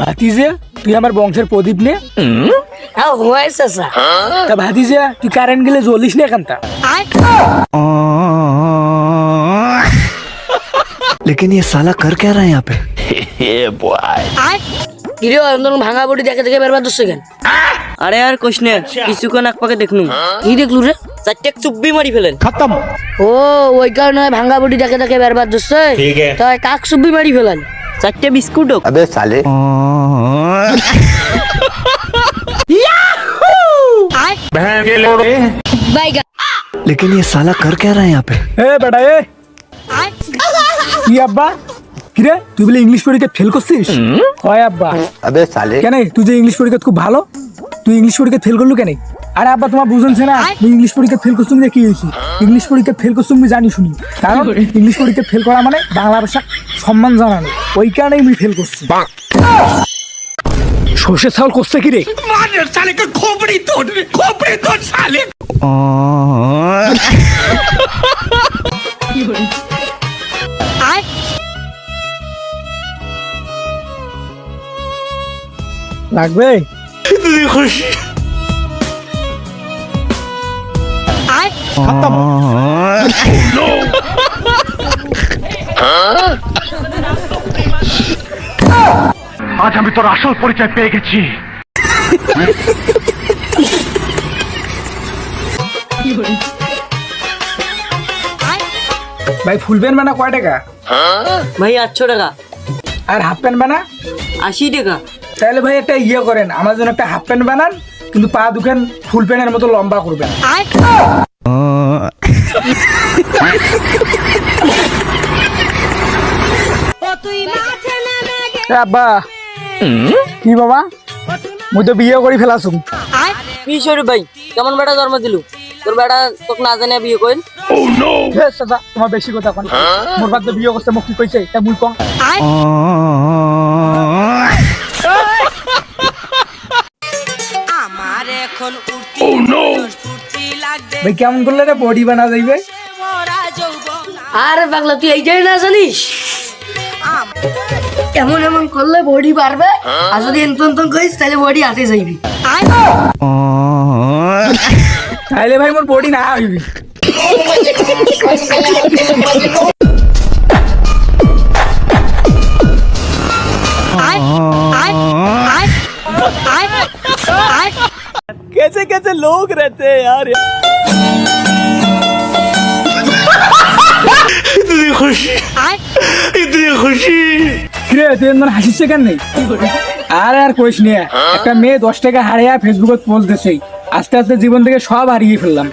ভাতিজা তুই আমার বংশের প্রদীপ নে। হ্যাঁ হয়েছে চাচা। তা ভাতিজা তুই কারেন্ট গেলে জ্বলিস না এখানটা। लेकिन ये साला कर क्या रहा है यहाँ पे? কিরে অন্তর ভাঙা বডি দেখে দেখে বেরবার দোষ কেন? আরে আর কোশ নে কিছুক্ষণ এক পাকে দেখনু কি দেখলু রে? চারটে চুব্বি মারি ফেলেন খতম। ও ওই কারণে ভাঙা বডি দেখে দেখে বেরবার দোষ। তাই কাক সুব্বি মারি ফেলান। চারটে বিস্কুট अबे साले বাইগা लेकिन ये साला कर क्या रहा है यहाँ पे? এ বেটা এ কি আব্বা কিরে তুই বলে ইংলিশ পরীক্ষা ফেল করছিস? হয় আব্বা। अबे साले কেন তুই যে ইংলিশ পরীক্ষা খুব ভালো, তুই ইংলিশ পরীক্ষা ফেল করলু কেন? আরে আব্বা তোমার বুঝনছে না তুই ইংলিশ পরীক্ষা ফেল করছিস কি হয়েছে? ইংলিশ পরীক্ষা ফেল করছিস আমি জানি শুনি, কারণ ইংলিশ পরীক্ষা ফেল করা মানে বাংলা ভাষা সম্মান জানানো, ওই কারণেই আমি ফেল করছি। সর্ষে চাউল করছে কি রে? লাগবে খতম। আজ আমি তোর আসল পরিচয় পেয়ে গেছি। ভাই ফুল প্যান্ট বানা কয় টাকা? ভাই 800 টাকা। আর হাফ প্যান্ট বানা? 80 টাকা। তাহলে ভাই একটা ইয়ে করেন, আমার জন্য একটা হাফ প্যান্ট বানান, কিন্তু পা দুখান ফুল প্যান্টের মতো লম্বা করবেন। আব্বা কি বাবা মুই তো বিয়ে করে ফেলাছুম। কি সরে ভাই কেমন বেটা জন্ম দিলু? তোর বেটা তোকে না জানে বিয়ে কইল? তোমার বেশি কথা কোন? মোর বাদ বিয়ে করতে মোক কি কইছে তা মুই কম। আমার এখন ভাই কেমন করলে রে বডি বানা যাইবে? আরে পাগলা তুই এইটাই না জানিস? এমন এমন করলে বডি বাড়বে, আর যদি এন্তন করিস তাহলে বডি হাতে যাইবি। তাইলে ভাই মোর বডি না হইবি। कैसे कैसे लोग रहते हैं यार। इतनी खुशी इतनी खुशी। কিরে তুই এমন হাসিস কেন? নেই আরে আর কইস নি, একটা মেয়ে 10 টাকা হারিয়ে ফেসবুকে পোস্ট দিছে, আস্তে আস্তে জীবন থেকে সব হারিয়ে ফেললাম।